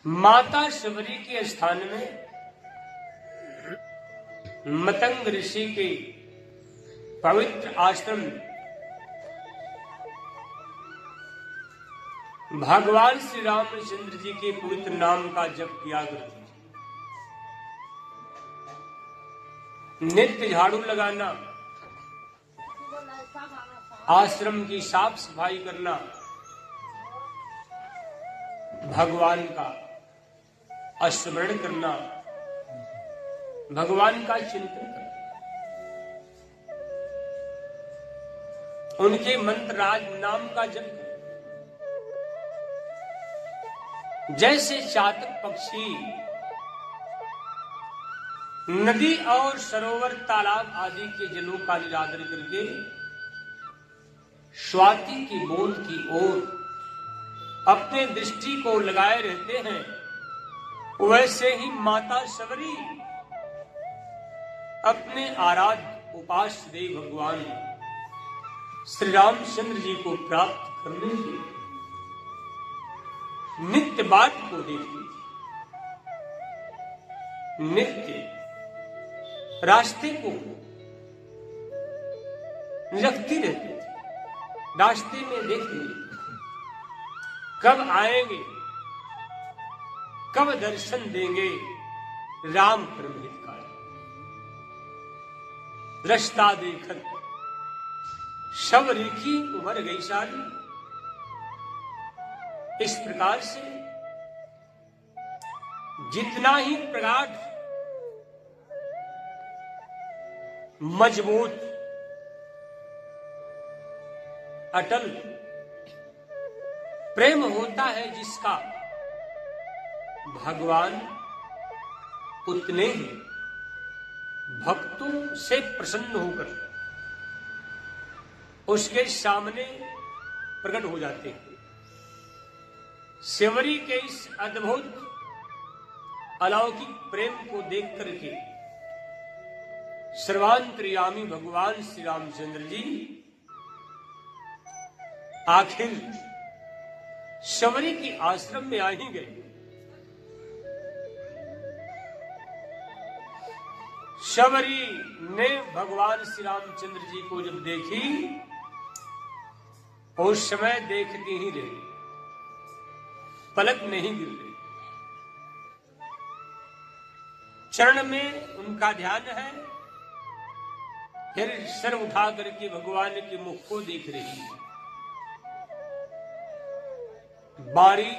माता शबरी के स्थान में मतंग ऋषि के पवित्र आश्रम में भगवान श्री रामचंद्र जी के पवित्र नाम का जप किया करते थे। नित्य झाड़ू लगाना, आश्रम की साफ सफाई करना, भगवान का स्मरण करना, भगवान का चिंतन करना, उनके मंत्रराज नाम का जप करना। जैसे चातक पक्षी नदी और सरोवर तालाब आदि के जलों का निरादर करके स्वाति की बूंद की ओर अपने दृष्टि को लगाए रहते हैं, वैसे ही माता शबरी अपने आराध्य उपास्य देव भगवान श्री रामचंद्र जी को प्राप्त करने के नित्य बाट को देखती थी, नित्य रास्ते को रखती रहती थी, रास्ते में देखती कब आएंगे, कब दर्शन देंगे राम परमहितकारी। रास्ता देखत शबरी की उमर गई सारी। इस प्रकार से जितना ही प्रगाढ़ मजबूत अटल प्रेम होता है जिसका, भगवान उतने ही भक्तों से प्रसन्न होकर उसके सामने प्रकट हो जाते हैं। शबरी के इस अद्भुत अलौकिक प्रेम को देख करके सर्वांतर्यामी भगवान श्री रामचंद्र जी आखिर शबरी के आश्रम में आ ही गए। शबरी ने भगवान श्री रामचंद्र जी को जब देखी, उस समय देखती ही रही, पलक नहीं गिर रही। चरण में उनका ध्यान है, फिर सर उठा करके भगवान के मुख को देख रही है। बारी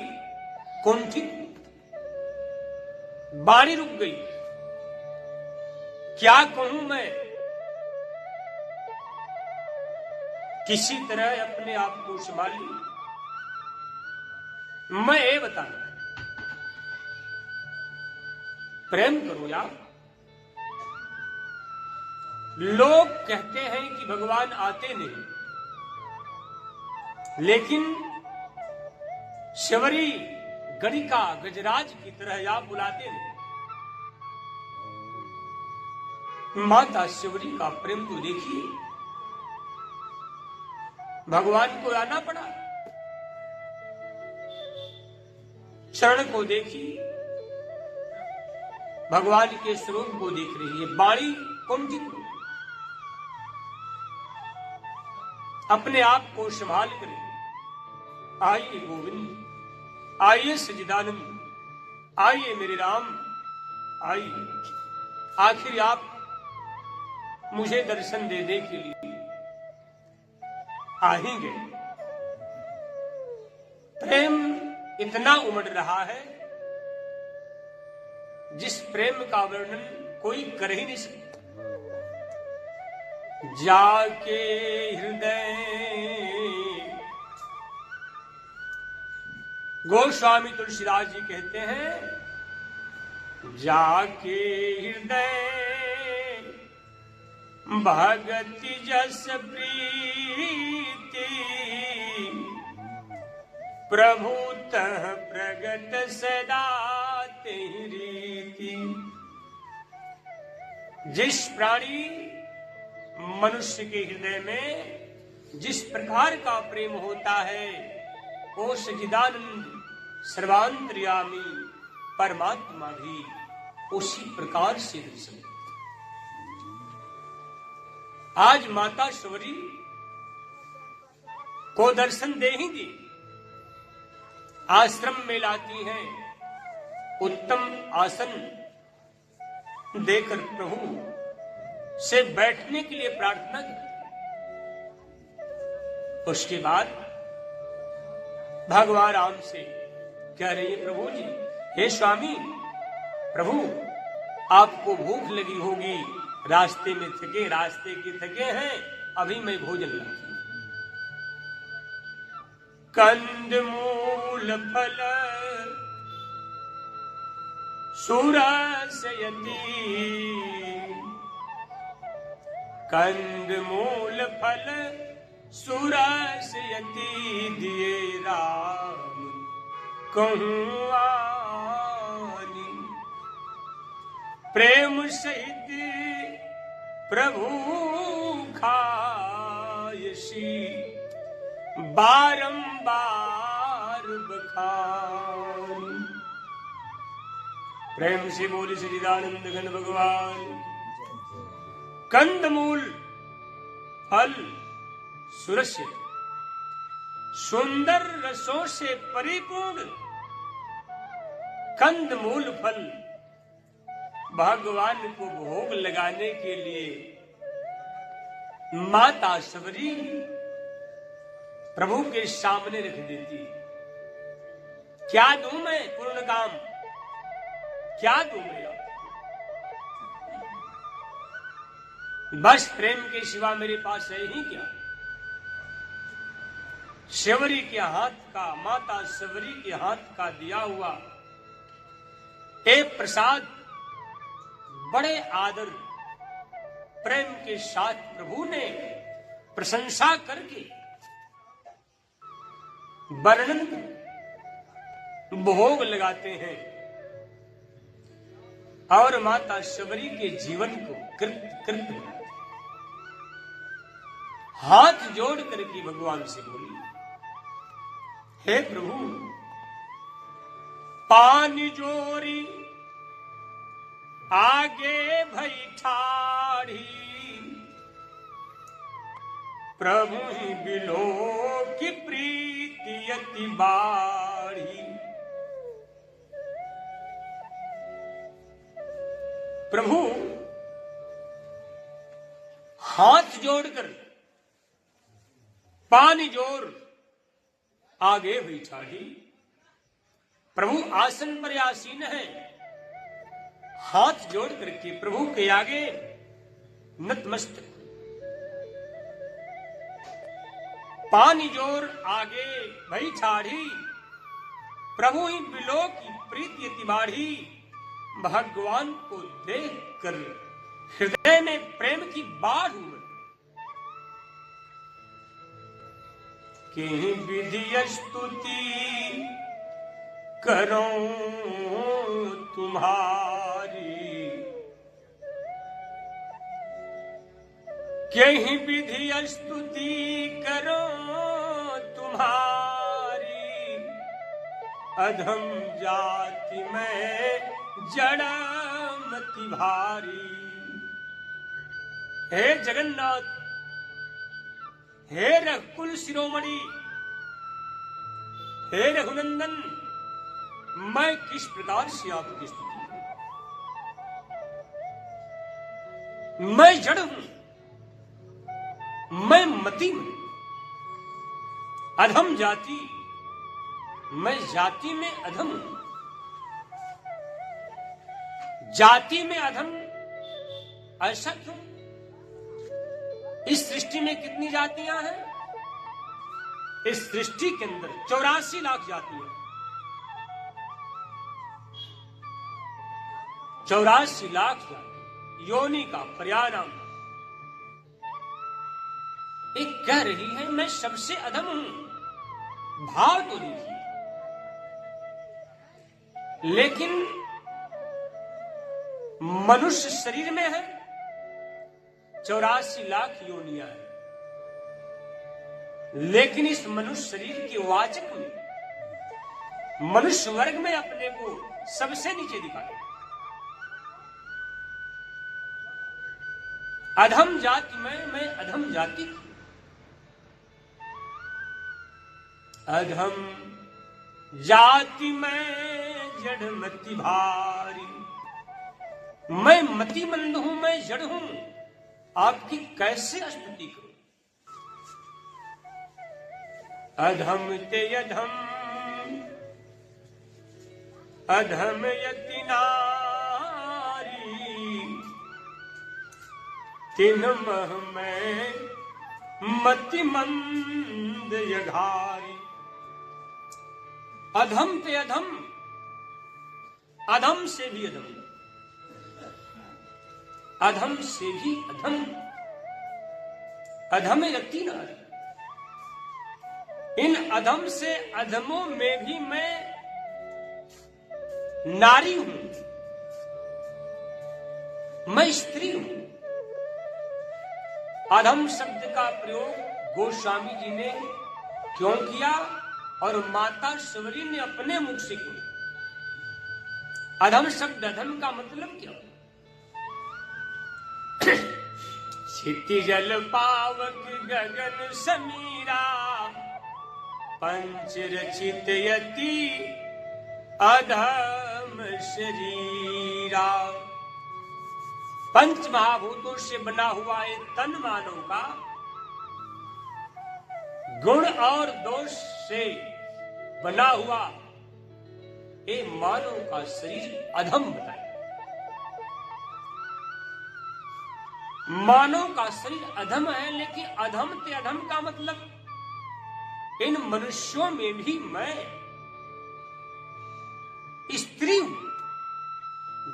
कुंठित, बारी रुक गई। क्या कहूं मैं, किसी तरह अपने आप को संभाल ली। मैं ये बताना, प्रेम करो यार। लोग कहते हैं कि भगवान आते नहीं, लेकिन शबरी गणिका गजराज की तरह या बुलाते नहीं। माता शबरी का प्रेम तो देखिए, भगवान को आना पड़ा। चरण को देखिए, भगवान के स्वरूप को देख रही है। बाणी कुंठित, अपने आप को संभाल कर आइए गोविंद, आइए सच्चिदानंद, आइए मेरे राम, आइए। आखिर आप मुझे दर्शन देने के लिए आ ही गए। प्रेम इतना उमड़ रहा है जिस प्रेम का वर्णन कोई कर ही नहीं सकता। जाके हृदय, गोस्वामी तुलसीदास जी कहते हैं, जाके हृदय भगति जस प्रीति, प्रभु तह प्रगट सदा तेहि रीति। जिस प्राणी मनुष्य के हृदय में जिस प्रकार का प्रेम होता है, वो सच्चिदानंद सर्वांतर्यामी परमात्मा भी उसी प्रकार से दर्शन। आज माता शबरी को दर्शन दे ही दी, आश्रम में लाती हैं, उत्तम आसन देकर प्रभु से बैठने के लिए प्रार्थना की। उसके बाद भगवान राम से कह रही है, प्रभु जी, हे स्वामी, प्रभु आपको भूख लगी होगी, रास्ते में रास्ते के थके हैं, अभी मैं भोजन लाती। कंद मूल फल सुरसयति, कंद मूल फल सुरसयति, दिए राम कहूँ आनी, प्रेम सहित प्रभु खायसी, बारंबार बखान। प्रेम से बोले सच्चिदानंद घन भगवान। कंदमूल फल सुरस्य, सुंदर रसों से परिपूर्ण कंदमूल फल भगवान को भोग लगाने के लिए माता शबरी प्रभु के सामने रख देती। क्या दूं मैं पूर्ण काम, क्या दूं मैं? बस प्रेम के सिवा मेरे पास है ही क्या? शबरी के हाथ का, माता शबरी के हाथ का दिया हुआ एक प्रसाद बड़े आदर प्रेम के साथ प्रभु ने प्रशंसा करके वर्णन भोग लगाते हैं और माता शबरी के जीवन को कृत हाथ जोड़ करके भगवान से बोली, हे प्रभु, पानी जोरी आगे भई ठाढ़ी, प्रभु ही बिलो की प्रीति अति बाढ़ी। प्रभु हाथ जोड़कर पानी जोर आगे हुई ठाढ़ी, प्रभु आसन पर आसीन है, हाथ जोड़ करके प्रभु के आगे नतमस्तक। पानी जोर आगे भई ठाढ़ी, प्रभु ही बिलो की प्रीति अति बाढ़ी। भगवान को देखकर हृदय में प्रेम की बाढ़ उमड़ी। कि विधि स्तुति करो तुम्हारी, कहीं विधि स्तुति करो तुम्हारी, अधम जाति में जड़मति भारी। हे जगन्नाथ, हे रघुकुल शिरोमणि, हे रघुनंदन, मैं किस प्रकार से आपकी स्तुति करूं? मैं जड़ हूं, मैं मति हूं, अधम जाति, मैं जाति में अधम हूं। जाति में अधम ऐसा क्यों? इस सृष्टि में कितनी जातियां हैं? इस सृष्टि के अंदर 84 लाख जातियां, 84 लाख योनि का पर्यानाम। एक कह रही है मैं सबसे अधम हूं, भाव तो देखिए, लेकिन मनुष्य शरीर में है 84 लाख योनियां है, लेकिन इस मनुष्य शरीर के वाचक में, मनुष्य वर्ग में अपने को सबसे नीचे दिखा दे। अधम जाति मैं अधम जाति, अधम जाति मैं जड़मति भारी। मैं मतिमंद हूं, मैं जड़ हूं, आपकी कैसे स्तुति करूं। अधम ते अधम अधम यति नारी, तिन मह में मतिमंद यघारी। अधम ते अधम, अधम से भी अधम, अधम से भी अधम, अधम यति नारी। इन अधम से अधमों में भी मैं नारी हूं, मैं स्त्री हूं। अधम शब्द का प्रयोग गोस्वामी जी ने क्यों किया और माता शबरी ने अपने मुख से क्यों? अधम शब्द, अधम का मतलब क्या? क्षिति जल पावक गगन समीरा, पंच रचित यति अधम शरीरा। पंच महाभूतों से बना हुआ एक तन मानव का गुण और दोष से बना हुआ ये मानव का शरीर अधम बताया। मानव का शरीर अधम है, लेकिन अधम ते अधम का मतलब इन मनुष्यों में भी मैं स्त्री हूं,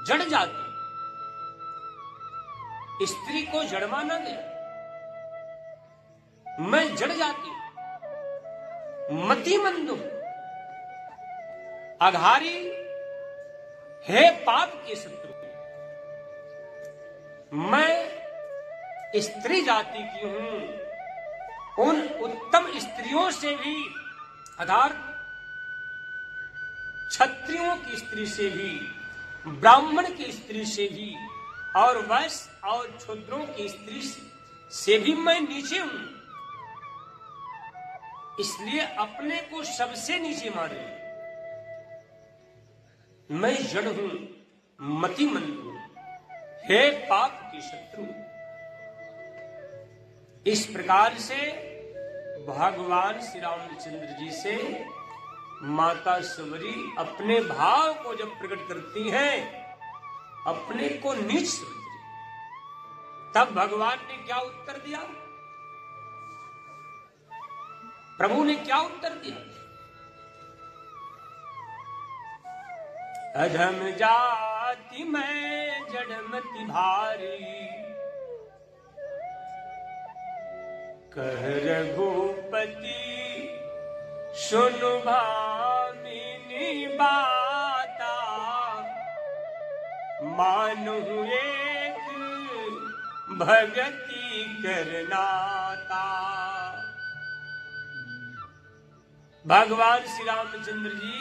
जड़ जाती। स्त्री को जड़ माना गया, मैं जड़ जाती, मतिमंद हूं, अघारी है, पाप के शत्रु। मैं स्त्री जाति की हूं, उन उत्तम स्त्रियों से भी, अर्थात क्षत्रियों की स्त्री से भी, ब्राह्मण की स्त्री से भी, और वैश्य और क्षुद्रों की स्त्री से भी मैं नीचे हूं। इसलिए अपने को सबसे नीचे माने। मैं जड़ हूं, मतिमंद हूं, हे पाप के शत्रु। इस प्रकार से भगवान श्री रामचंद्र जी से माता शबरी अपने भाव को जब प्रकट करती हैं, अपने को नीच समझ रही, तब भगवान ने क्या उत्तर दिया? प्रभु ने क्या उत्तर दिया? अधम जाति मैं जड़मति भारी, कह रघुपति सुनु भामिनी बाता, मानु एक भगति करनाता। भगवान श्री रामचंद्र जी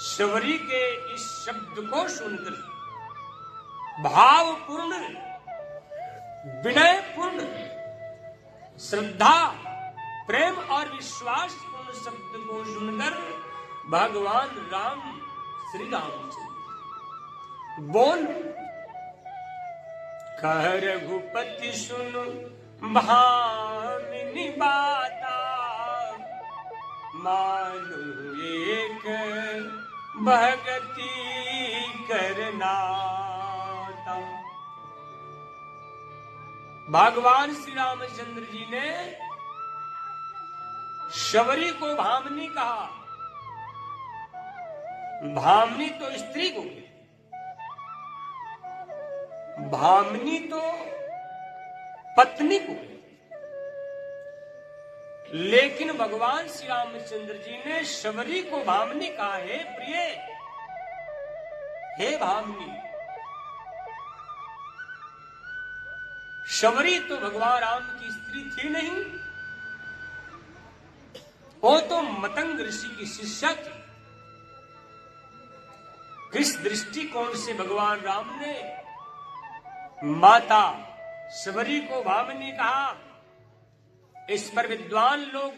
शबरी के इस शब्द को सुनकर भावपूर्ण, विनयपूर्ण, श्रद्धा, प्रेम और विश्वास पूर्ण शब्द को सुनकर भगवान राम श्री रामचंद्र बोल, कह रघुपति सुनो भामिनी बाता, मानो एक भगति करनाता। भगवान श्री रामचंद्र जी ने शबरी को भामिनी कहा। भामिनी तो स्त्री को, भामिनी तो पत्नी को, लेकिन भगवान श्री रामचंद्र जी ने शबरी को भामिनी कहा। हे प्रिय, हे भामिनी। शबरी तो भगवान राम की स्त्री थी नहीं, वो तो मतंग ऋषि की शिष्या थी। किस दृष्टिकोण से भगवान राम ने माता शबरी को भामिनी कहा, इस पर विद्वान लोग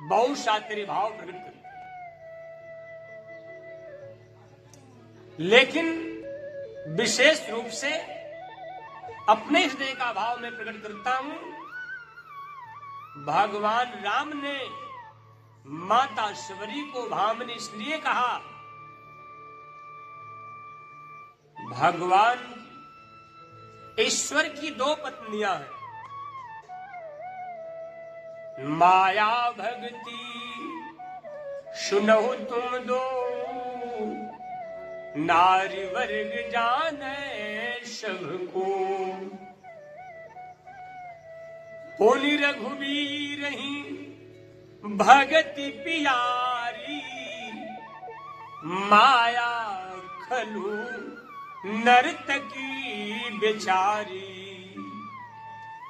बहुत शातिर भाव प्रकट करते हैं, लेकिन विशेष रूप से अपने हृदय का भाव में प्रकट करता हूं। भगवान राम ने माता शबरी को भामिनी इसलिए कहा, भगवान ईश्वर की दो पत्नियां हैं, माया भक्ति सुनहु तुम दो, नारी वर्ग जाने सबको, पुनि रघुवीर ही भगति पियारी, माया खलु नर्तकी बेचारी।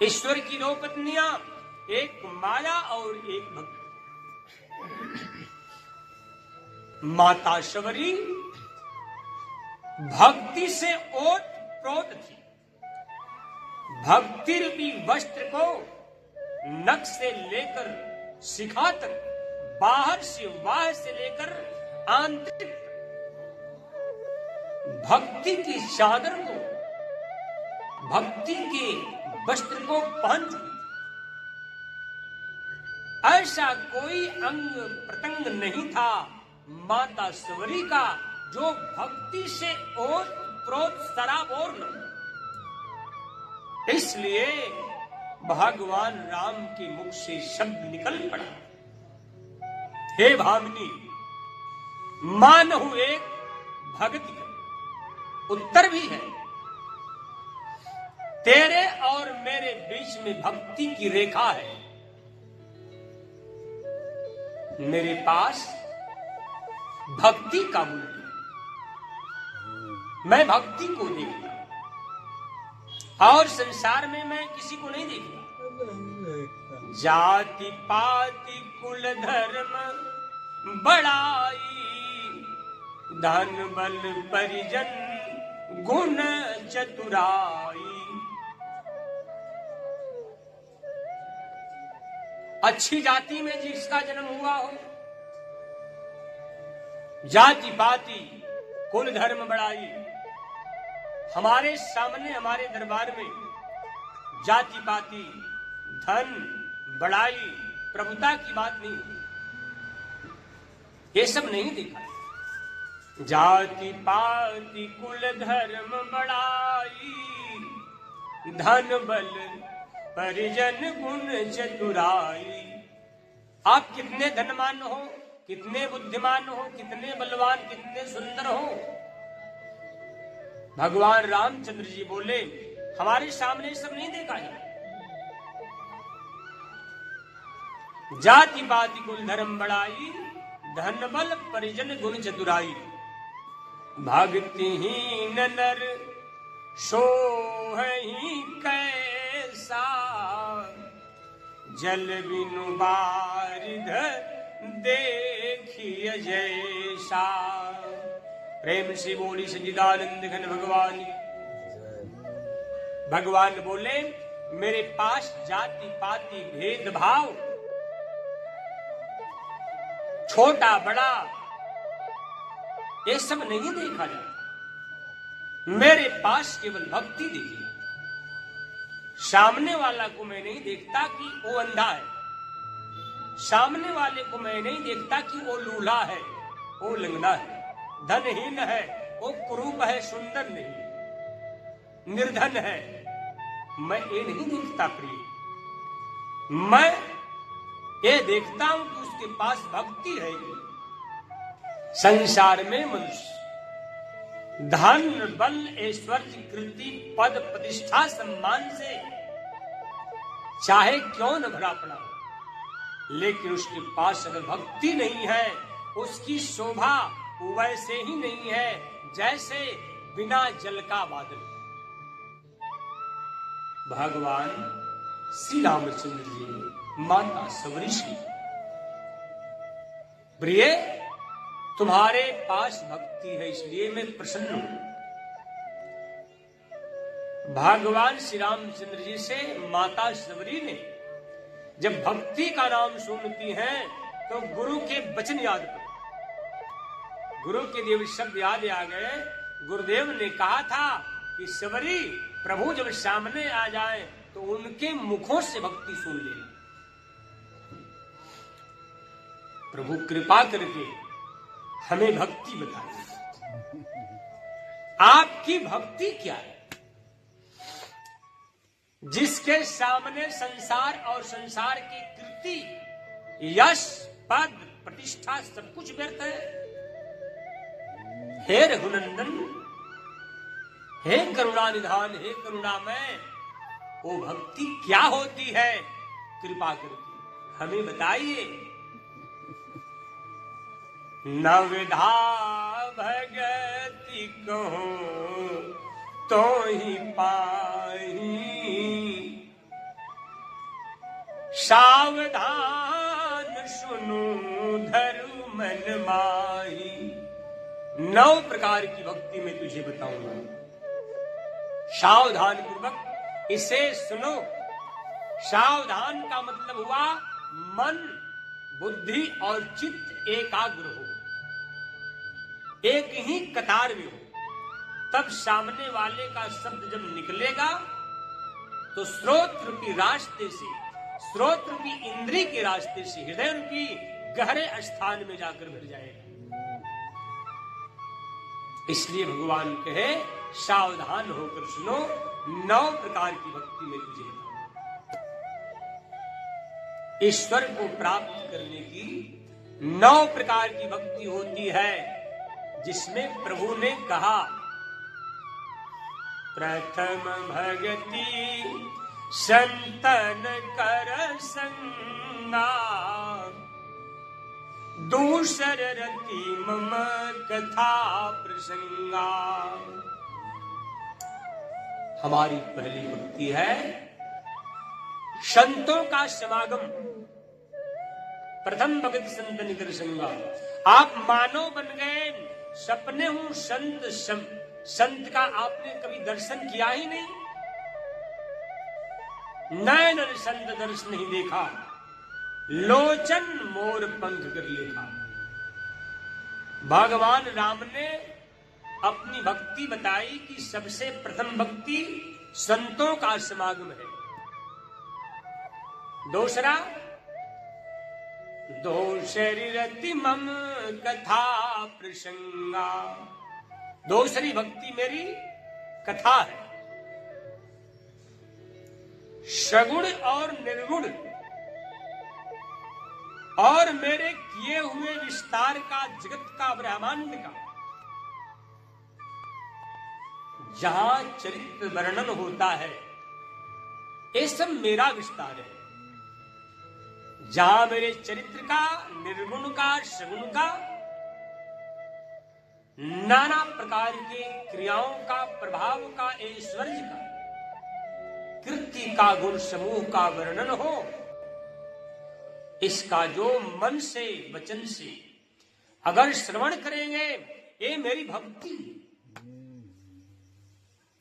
ईश्वर की दो पत्नियां, एक माया और एक भक्ति। माता शबरी भक्ति से ओत प्रोत थी। भक्ति रूपी वस्त्र को नख से लेकर शिखा तक, बाहर से वाह से लेकर आंतरिक भक्ति की चादर को, भक्ति के वस्त्र को पहन चुकी। ऐसा कोई अंग प्रत्यंग नहीं था माता शबरी का जो भक्ति से ओत प्रोत सराबोर न। इसलिए भगवान राम के मुख से शब्द निकल पड़ा, हे भामिनी मानहु एक भक्ति कर। उत्तर भी है, तेरे और मेरे बीच में भक्ति की रेखा है। मेरे पास भक्ति का मूल्य, मैं भक्ति को देखता और संसार में मैं किसी को नहीं देखता। जाति पाति कुल धर्म बड़ाई, धन बल परिजन गुण चतुराई। अच्छी जाति में जिसका जन्म हुआ हो, जाति पाति कुल धर्म बढ़ाई। हमारे सामने, हमारे दरबार में जाति पाति धन बढ़ाई प्रभुता की बात नहीं, ये सब नहीं देखा। जाति पाति कुल धर्म बढ़ाई, धन बल परिजन गुण चतुराई। आप कितने धनवान हो, कितने बुद्धिमान हो, कितने बलवान, कितने सुंदर हो, भगवान रामचंद्र जी बोले हमारे सामने सब नहीं देखा जाए। जाति पाति कुल धर्म बढ़ाई, धन बल परिजन गुण चतुराई। भक्तिहीन नर सोहहि कैसा, जल बिनु बारिध देखिए जैसा। प्रेम से बोली सच्चिदानंद घन भगवान। भगवान बोले मेरे पास जाति पाति भेदभाव, छोटा बड़ा, ये सब नहीं देखा जाता। मेरे पास केवल भक्ति देखी। सामने वाला को मैं नहीं देखता कि वो अंधा है, सामने वाले को मैं नहीं देखता कि वो लूला है, वो लंगड़ा है, धनहीन है, वो कुरूप है, सुंदर नहीं, निर्धन है। मैं ये नहीं देखता प्रिय, मैं ये देखता हूं कि उसके पास भक्ति है। संसार में मनुष्य धन बल ऐश्वर्य कृति पद प्रतिष्ठा सम्मान से चाहे क्यों न भरा पड़ा, लेकिन उसके पास अगर भक्ति नहीं है, उसकी शोभा वैसे ही नहीं है जैसे बिना जल का बादल। भगवान श्री रामचंद्र जी ने माता शबरी से, प्रिय तुम्हारे पास भक्ति है, इसलिए मैं प्रसन्न हूं। भगवान श्री रामचंद्र जी से माता सबरी ने जब भक्ति का नाम सुनती हैं तो गुरु के वचन याद कर, गुरु के देव शब्द याद आ गए। गुरुदेव ने कहा था कि सबरी, प्रभु जब सामने आ जाए तो उनके मुखों से भक्ति सुन लेना। प्रभु कृपा करके हमें भक्ति बताइए, आपकी भक्ति क्या है जिसके सामने संसार और संसार की कीर्ति, यश, पद, प्रतिष्ठा सब कुछ व्यर्थ है। हे रघुनंदन, हे करुणा निधान, हे करुणामय, वो भक्ति क्या होती है, कृपा करके हमें बताइए। नवधा भगति कहो तो ही पाही, सावधान सुनो धरु मन माही। 9 प्रकार की भक्ति मैं तुझे बताऊंगा, सावधान पूर्वक इसे सुनो। सावधान का मतलब हुआ मन, बुद्धि और चित्त एकाग्र हो, एक ही कतार में हो। तब सामने वाले का शब्द जब निकलेगा तो स्रोत रूपी रास्ते से, स्रोत रूपी इंद्री के रास्ते से हृदय रूपी गहरे स्थान में जाकर भर जाएगा। इसलिए भगवान कहे सावधान होकर सुनो, 9 प्रकार की भक्ति में तुझे बताऊंगा। ईश्वर को प्राप्त करने की 9 प्रकार की भक्ति होती है, जिसमें प्रभु ने कहा प्रथम भगति संतन कर संगा, दूसर रति मम कथा प्रसंगा। हमारी पहली भक्ति है संतों का समागम। प्रथम भगत संतन कर संगा। आप मानव बन गए, सपने हूं संत संत का आपने कभी दर्शन किया ही नहीं, नैन संत दर्शन नहीं देखा, लोचन मोर पंख कर लेखा। भगवान राम ने अपनी भक्ति बताई कि सबसे प्रथम भक्ति संतों का समागम है। दूसरा, दोषरी रति मम कथा प्रसंगा। दूसरी भक्ति मेरी कथा है। सगुण और निर्गुण और मेरे किए हुए विस्तार का, जगत का, ब्रह्मांड का जहां चरित्र वर्णन होता है, ये सब मेरा विस्तार है। जहां मेरे चरित्र का, निर्गुण का, सगुण का, नाना प्रकार के क्रियाओं का, प्रभाव का, ऐश्वर्य का, कृति का, गुण समूह का वर्णन हो, इसका जो मन से, वचन से अगर श्रवण करेंगे, ये मेरी भक्ति।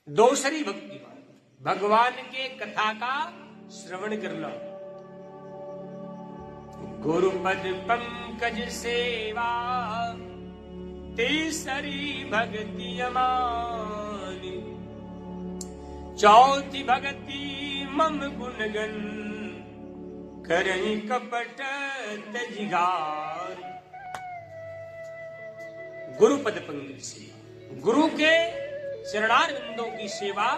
दूसरी भक्ति भगवान के कथा का श्रवण करना। गुरुपद पंकज सेवा तीसरी भक्ति अमानी, चौथी भक्ति मम गुणगन करई कपट तजिगार। गुरुपद पंकज सेवा, गुरु के चरणारविंदों की सेवा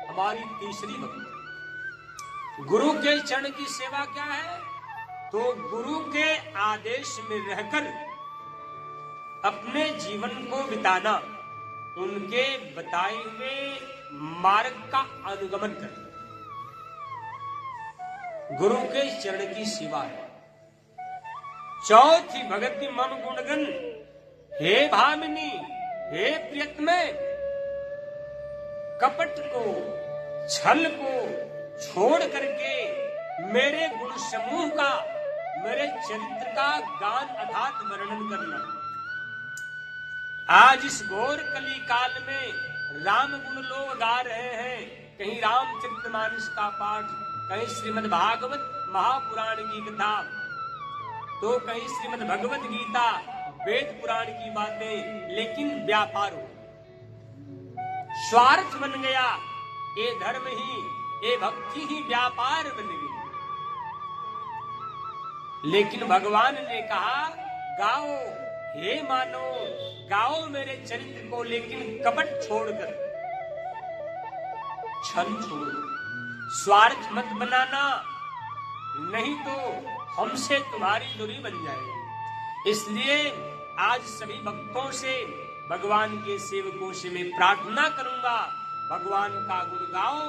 हमारी तीसरी भक्ति। गुरु के चरण की सेवा क्या है? तो गुरु के आदेश में रहकर अपने जीवन को बिताना, उनके बताए हुए मार्ग का अनुगमन करना, गुरु के चरण की सेवा है। चौथी भक्ति मम गुणगन, हे भामिनी, हे प्रियतमे, कपट को, छल को छोड़ करके मेरे गुण समूह का, मेरे चरित्र का गान अर्थात वर्णन करना। आज इस घोर कली काल में राम गुण लोग गा रहे हैं, कहीं रामचरितमानस का पाठ, कहीं श्रीमद् भागवत महापुराण की कथा, तो कहीं श्रीमद् भगवत गीता वेद पुराण की बातें, लेकिन व्यापार हो, स्वार्थ बन गया। ये धर्म ही, ये भक्ति ही व्यापार बन गई। लेकिन भगवान ने कहा गाओ हे मानो, गाओ मेरे चरित्र को, लेकिन कपट छोड़कर, छल छोड़कर, स्वार्थ मत बनाना, नहीं तो हमसे तुम्हारी दूरी बन जाएगी। इसलिए आज सभी भक्तों से, भगवान के सेवकों से मैं प्रार्थना करूंगा, भगवान का गुण गाओ,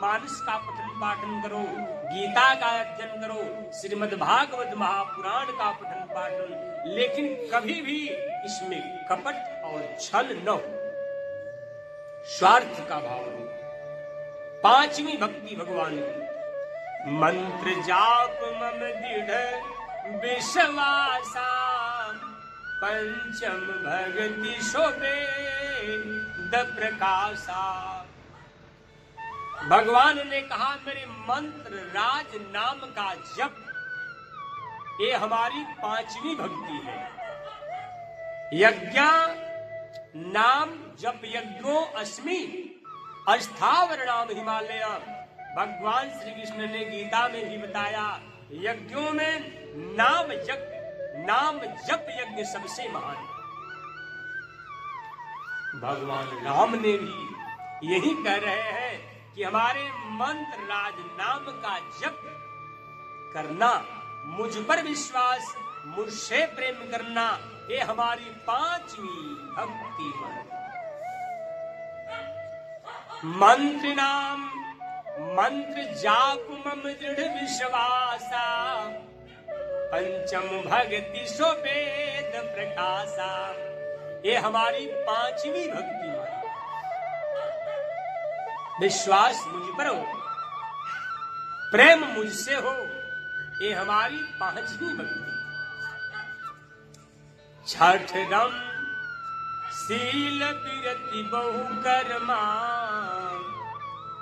मानस का पठन पाठन करो, गीता का अध्ययन करो, श्रीमद् भागवत महापुराण का पठन पाठन, लेकिन कभी भी इसमें कपट और छल न हो, स्वार्थ का भाव हो। पांचवी भक्ति भगवान की, मंत्र जाप मम दृढ़ विश्वासा, पंचम भगति शोभे द प्रकाशा। भगवान ने कहा मेरे मंत्र राज नाम का जप, ये हमारी पांचवी भक्ति है। यज्ञ नाम जप यज्ञो अस्मि अस्थावर नाम हिमालय। भगवान श्री कृष्ण ने गीता में भी बताया, यज्ञों में नाम जप यज्ञ सबसे महान। भगवान राम ने भी यही कह रहे हैं कि हमारे मंत्र राज नाम का जप करना, मुझ पर विश्वास, मुझसे प्रेम करना, ये हमारी पांचवी भक्ति है। मंत्र नाम मंत्र जाप मम दृढ़ विश्वासा, पंचम भक्ति शोभेद प्रकाशा। ये हमारी पांचवी भक्ति है। विश्वास मुझ पर हो, प्रेम मुझसे हो, ये हमारी पांचवी भक्ति। छठम शील विरति बहु कर्मा,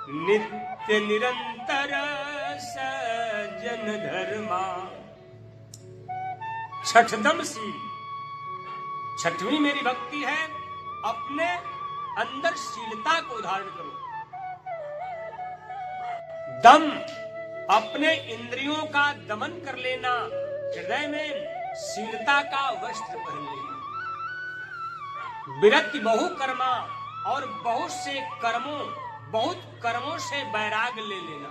नित्य निरंतर सज्जन धर्मा। छठदम शील, छठवीं मेरी भक्ति है, अपने अंदर शीलता को धारण करो। दम, अपने इंद्रियों का दमन कर लेना, हृदय में शीलता का वस्त्र पहन लेना। विरति बहु कर्मा, और बहुत से कर्मों, बहुत कर्मों से वैराग ले लेना।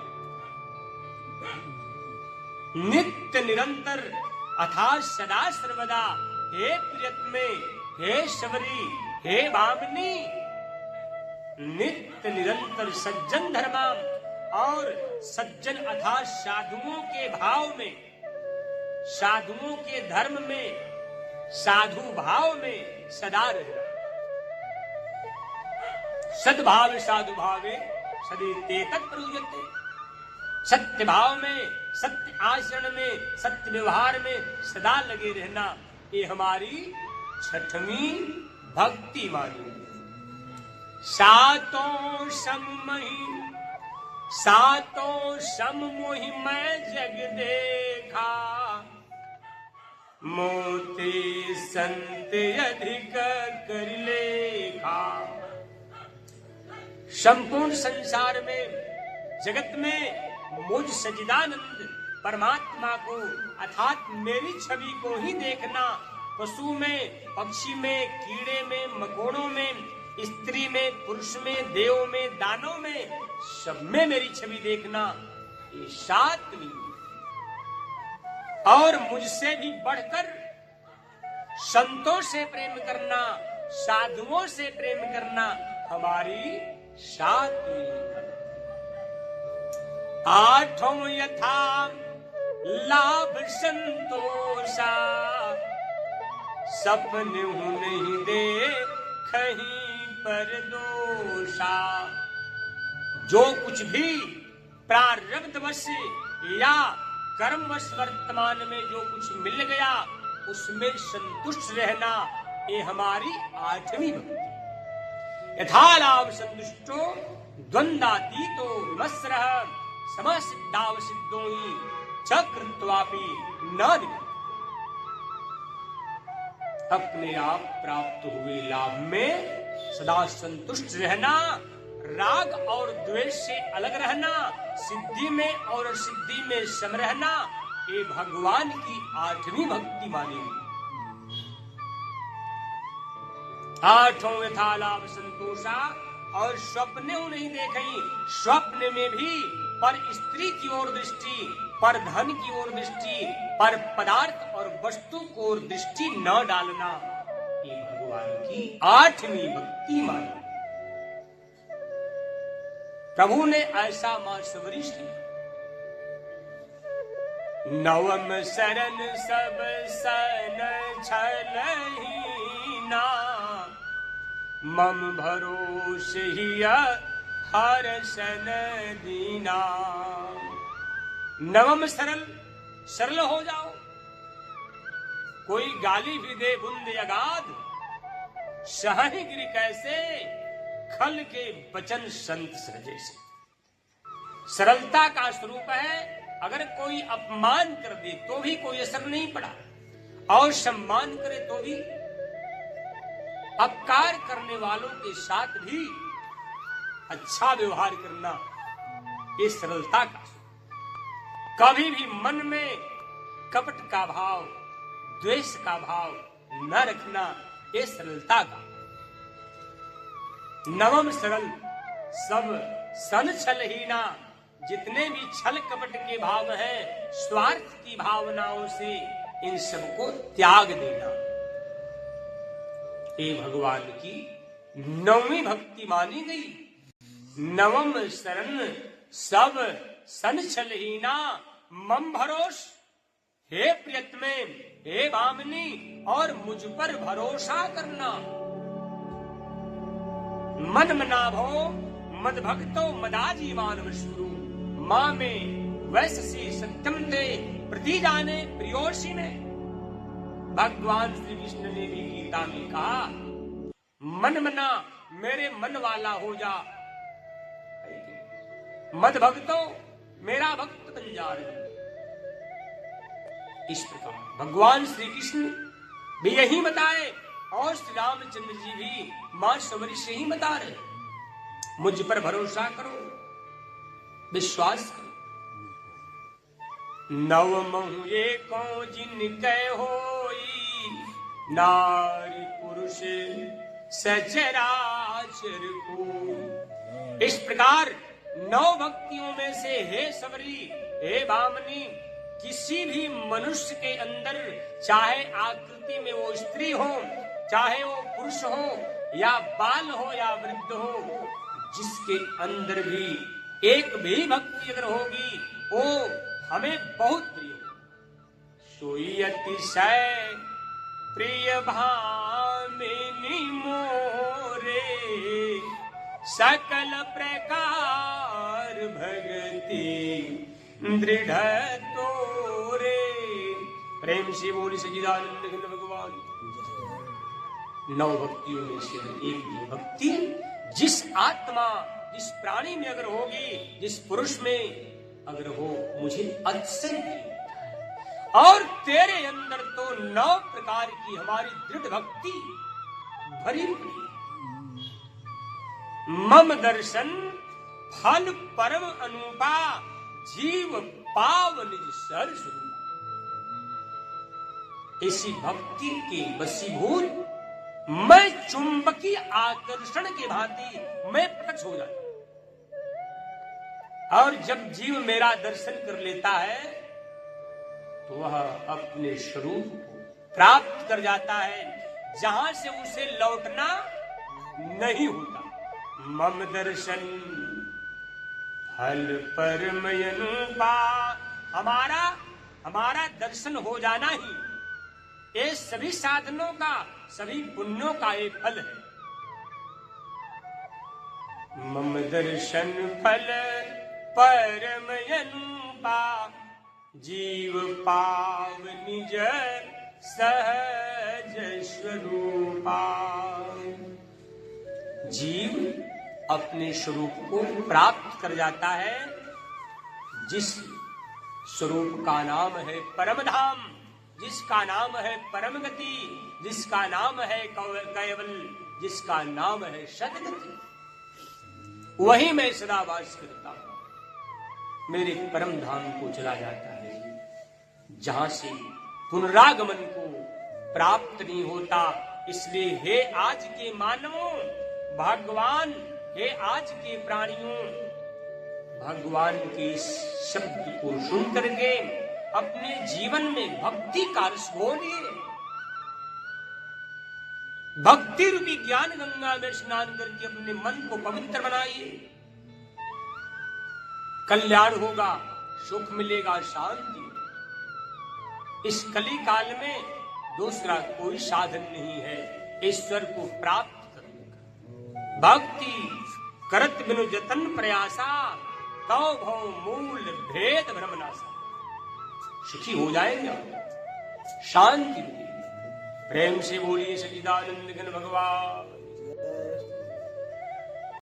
नित्य निरंतर अर्थात सदा सर्वदा, हे प्रियतमे, हे शबरी, हे भामिनी, नित्य निरंतर सज्जन धर्मा, और सज्जन अर्थात साधुओं के भाव में, साधुओं के धर्म में, साधु भाव में सदा रहना। सद्भाव साधु भावे सदैते तत्प्रयुज्यते। सत्य भाव में, सत्य आचरण में, सत्य व्यवहार में सदा लगे रहना, ये हमारी छठवीं भक्ति मानी। सातों सम मोहि मैं जग देखा, मोते संत अधिक कर लेखा। संपूर्ण संसार में, जगत में मुझ सच्चिदानंद परमात्मा को अर्थात मेरी छवि को ही देखना। पशु में, पक्षी में, कीड़े में, मकोड़ों में, स्त्री में, पुरुष में, देव में, दानों में, सब में मेरी छवि देखना, ये सातवीं। और मुझसे भी बढ़कर संतों से प्रेम करना, साधुओं से प्रेम करना, हमारी सातवीं। आठों यथा लाभ संतोषा, सपने नहीं दे कहीं पर दोषा। जो कुछ भी प्रारब्धवश या कर्मवश वर्तमान में जो कुछ मिल गया, उसमें संतुष्ट रहना, ये हमारी 8वीं भक्ति। यथालाभ संतुष्टो द्वंद्वातीतो विमस्रः समसिद्धाव सिद्धोहि च कृत्वापि न दिक्कत। अपने आप प्राप्त हुए लाभ में सदा संतुष्ट रहना, राग और द्वेष से अलग रहना, सिद्धि में और सिद्धि में सम रहना, ये भगवान की 8वीं भक्ति मानी गई। 8 यथालाभ संतोषा, और स्वप्ने नहीं देखी, स्वप्न में भी पर स्त्री की ओर दृष्टि, पर धन की ओर दृष्टि, पर पदार्थ और वस्तु की ओर दृष्टि न डालना, ये भगवान की 8वीं भक्ति मानी। प्रभु ने ऐसा मां सबरी से नवम शरण सब सन छलहीना, मम भरोस हिया हर्षन दीना। नवम सरल, सरल हो जाओ। कोई गाली भी दे बुंद अगाध, सही गिरी कैसे खल के वचन संत सहजे से। सरलता का स्वरूप है, अगर कोई अपमान कर दे तो भी कोई असर नहीं पड़ा, और सम्मान करे तो भी, अपकार करने वालों के साथ भी अच्छा व्यवहार करना, ये सरलता का। कभी भी मन में कपट का भाव, द्वेष का भाव न रखना, ये सरलता का। नवम सरल सब सन छलहीना, जितने भी छल कपट के भाव हैं, स्वार्थ की भावनाओं से इन सबको त्याग देना, ये भगवान की 9वीं भक्ति मानी गई। नवम शरण सब सन छलहीना, मम भरोस, हे प्रियतमे, हे भामिनी, और मुझ पर भरोसा करना। मन मनाभो मद भक्तो मदाजीवान विष्णु, माँ में वैश्य सत्यम थे प्रति जाने प्रियोषी में। भगवान श्री कृष्ण ने भी गीता में कहा, मन मना, मेरे मन वाला हो जा, मद भक्तो, मेरा भक्त बन जा रहे। इस प्रकार भगवान श्री कृष्ण भी यही बताए, और श्री रामचंद्र जी भी मां सबरी से ही बता रहे, मुझ पर भरोसा करो, विश्वास करो। नवमहु एको जिनके होई, नारी पुरुष सचराचर को। इस प्रकार 9 भक्तियों में से हे सबरी, हे भामिनी, किसी भी मनुष्य के अंदर, चाहे आकृति में वो स्त्री हो, चाहे वो पुरुष हो, या बाल हो या वृद्ध हो, जिसके अंदर भी एक भी भक्ति अगर होगी, वो हमें बहुत प्रिय हो। सोई अतिशय प्रिय भामिनी मोरे, सकल प्रकार भगति दृढ़ तोरे। प्रेम से बोली सच्चिदानंद घन भगवान। 9 भक्तियों में से एक भी भक्ति जिस आत्मा, जिस प्राणी में अगर होगी, जिस पुरुष में अगर हो, मुझे अतिशय प्रिय। और तेरे अंदर तो 9 प्रकार की हमारी दृढ़ भक्ति भरी पड़ी। मम दर्शन फल परम अनुपा, जीव पाव निज सर स्वरूपा। इसी भक्ति के वशीभूत मैं चुंबकीय आकर्षण के भांति मैं प्रत्यक्ष हो जाता। और जब जीव मेरा दर्शन कर लेता है तो वह अपने स्वरूप को प्राप्त कर जाता है, जहां से उसे लौटना नहीं होता। मम दर्शन फल परम अनुपा, हमारा दर्शन हो जाना ही ये सभी साधनों का, सभी पुण्यों का एक फल है। मम दर्शन फल परम अनुपा, जीव पाव निज सहज स्वरूपा। जीव अपने स्वरूप को प्राप्त कर जाता है, जिस स्वरूप का नाम है परम धाम, जिसका नाम है परम गति, जिसका नाम है कैवल, जिसका नाम है सदगति। वही मैं सदा वास करता हूं, मेरे परम धाम को चला जाता है, जहां से पुनरागमन को प्राप्त नहीं होता। इसलिए हे आज के मानवों, भगवान, हे आज के प्राणियों, भगवान के इस शब्द को सुन करके अपने जीवन में भक्ति का रस घोलिए। भक्ति रूपी ज्ञान गंगा में स्नान करके अपने मन को पवित्र बनाइए। कल्याण होगा, सुख मिलेगा, शांति। इस कली काल में दूसरा कोई साधन नहीं है ईश्वर को प्राप्त करने का। भक्ति करत बिनु जतन प्रयासा, तौ भव मूल भेद भ्रमनासा। सुखी हो जाएंगे, शांति मिलेगी। प्रेम से बोलिए सच्चिदानंद घन भगवान।